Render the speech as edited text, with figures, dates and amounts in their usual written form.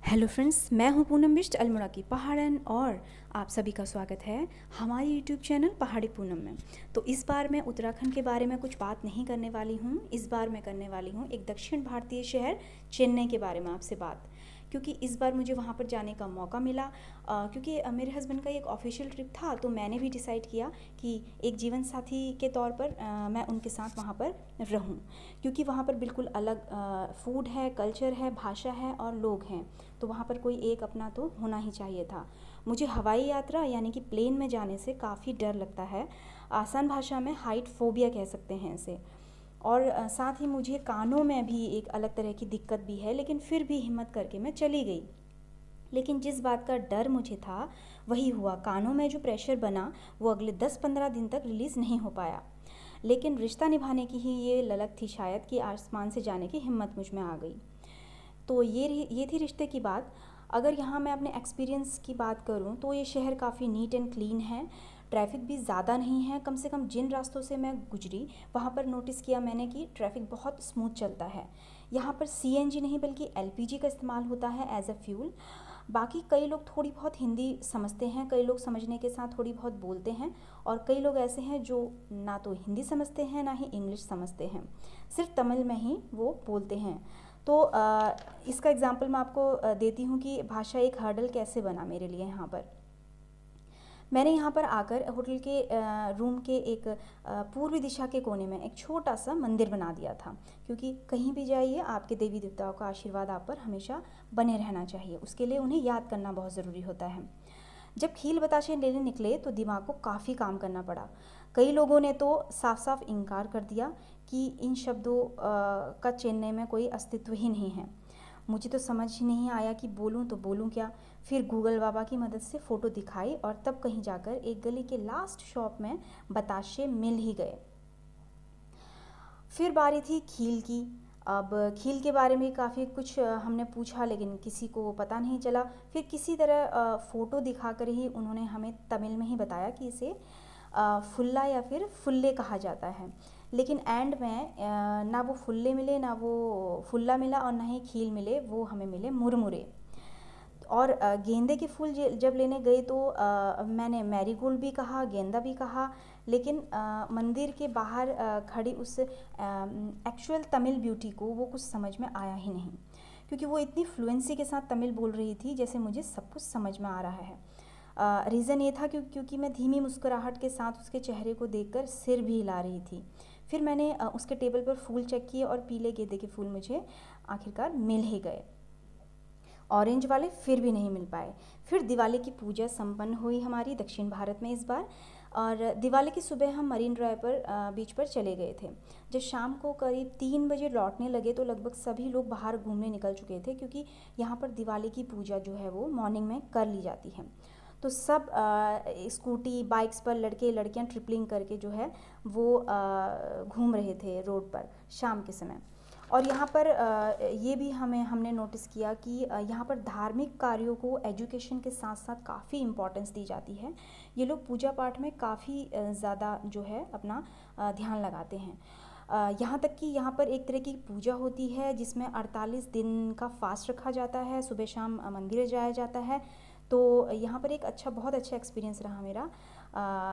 Hello friends, मैं हूं पूनम बिष्ट अल्मोड़ा की पहाड़न और आप सभी का स्वागत है हमारे यूट्यूब चैनल पहाड़ी पूनम में। तो इस बार मैं उत्तराखंड के बारे में कुछ बात नहीं करने वाली हूं। इस बार मैं करने वाली हूं एक दक्षिण भारतीय शहर चेन्नई के बारे में आपसे बात, क्योंकि इस बार मुझे वहां पर जाने का मौका मिला। क्योंकि मेरे हस्बैंड का एक ऑफिशियल ट्रिप था, तो मैंने भी डिसाइड किया कि एक जीवन साथी के तौर पर मैं उनके साथ वहाँ पर रहूँ, क्योंकि वहाँ पर बिल्कुल अलग फूड है, कल्चर है, भाषा है और लोग हैं। तो वहाँ पर कोई एक अपना तो होना ही चाहिए था। मुझे हवाई यात्रा यानी कि प्लेन में जाने से काफ़ी डर लगता है। आसान भाषा में हाइट फोबिया कह सकते हैं इसे। और साथ ही मुझे कानों में भी एक अलग तरह की दिक्कत भी है, लेकिन फिर भी हिम्मत करके मैं चली गई। लेकिन जिस बात का डर मुझे था वही हुआ। कानों में जो प्रेशर बना वो अगले 10-15 दिन तक रिलीज़ नहीं हो पाया। लेकिन रिश्ता निभाने की ही ये ललक थी शायद कि आसमान से जाने की हिम्मत मुझ में आ गई। तो ये थी रिश्ते की बात। अगर यहाँ मैं अपने एक्सपीरियंस की बात करूँ तो ये शहर काफ़ी नीट एंड क्लीन है। ट्रैफिक भी ज़्यादा नहीं है। कम से कम जिन रास्तों से मैं गुजरी वहाँ पर नोटिस किया मैंने कि ट्रैफिक बहुत स्मूथ चलता है। यहाँ पर सीएनजी नहीं बल्कि एलपीजी का इस्तेमाल होता है एज अ फ्यूल। बाकी कई लोग थोड़ी बहुत हिंदी समझते हैं, कई लोग समझने के साथ थोड़ी बहुत बोलते हैं, और कई लोग ऐसे हैं जो ना तो हिंदी समझते हैं ना ही इंग्लिश समझते हैं, सिर्फ तमिल में ही वो बोलते हैं। तो इसका एग्जांपल मैं आपको देती हूँ कि भाषा एक हर्डल कैसे बना मेरे लिए। यहाँ पर मैंने यहाँ पर आकर होटल के रूम के एक पूर्वी दिशा के कोने में एक छोटा सा मंदिर बना दिया था, क्योंकि कहीं भी जाइए आपके देवी देवताओं का आशीर्वाद आप पर हमेशा बने रहना चाहिए। उसके लिए उन्हें याद करना बहुत ज़रूरी होता है। जब खील बताशे लेने निकले तो दिमाग को काफ़ी काम करना पड़ा। कई लोगों ने तो साफ साफ इनकार कर दिया कि इन शब्दों का चेन्नई में कोई अस्तित्व ही नहीं है। मुझे तो समझ ही नहीं आया कि बोलूँ तो बोलूँ क्या। फिर गूगल बाबा की मदद से फ़ोटो दिखाई और तब कहीं जाकर एक गली के लास्ट शॉप में बताशे मिल ही गए। फिर बारी थी खील की। अब खील के बारे में काफ़ी कुछ हमने पूछा, लेकिन किसी को पता नहीं चला। फिर किसी तरह फ़ोटो दिखाकर ही उन्होंने हमें तमिल में ही बताया कि इसे फुल्ला या फिर फुल्ले कहा जाता है। लेकिन एंड में ना वो फुल्ले मिले, ना वो फुल्ला मिला, और ना ही खील मिले, वो हमें मिले मुरमुरे। और गेंदे के फूल जब लेने गए तो मैंने मैरीगोल्ड भी कहा, गेंदा भी कहा, लेकिन मंदिर के बाहर खड़ी उस एक्चुअल तमिल ब्यूटी को वो कुछ समझ में आया ही नहीं, क्योंकि वो इतनी फ्लुएंसी के साथ तमिल बोल रही थी जैसे मुझे सब कुछ समझ में आ रहा है। रीज़न ये था क्योंकि मैं धीमी मुस्कुराहट के साथ उसके चेहरे को देखकर सिर भी हिला रही थी। फिर मैंने उसके टेबल पर फूल चेक किए और पीले गेंदे के फूल मुझे आखिरकार मिल ही गए। ऑरेंज वाले फिर भी नहीं मिल पाए। फिर दिवाली की पूजा संपन्न हुई हमारी दक्षिण भारत में इस बार। और दिवाली की सुबह हम मरीन ड्राइव पर बीच पर चले गए थे। जब शाम को करीब 3 बजे लौटने लगे तो लगभग सभी लोग बाहर घूमने निकल चुके थे, क्योंकि यहाँ पर दिवाली की पूजा जो है वो मॉर्निंग में कर ली जाती है। तो सब स्कूटी बाइक्स पर लड़के लड़कियाँ ट्रिपलिंग करके जो है वो घूम रहे थे रोड पर शाम के समय। और यहाँ पर ये भी हमने नोटिस किया कि यहाँ पर धार्मिक कार्यों को एजुकेशन के साथ साथ काफ़ी इम्पोर्टेंस दी जाती है। ये लोग पूजा पाठ में काफ़ी ज़्यादा जो है अपना ध्यान लगाते हैं। यहाँ तक कि यहाँ पर एक तरह की पूजा होती है जिसमें 48 दिन का फास्ट रखा जाता है, सुबह शाम मंदिर जाया जाता है। तो यहाँ पर एक बहुत अच्छा एक्सपीरियंस रहा मेरा।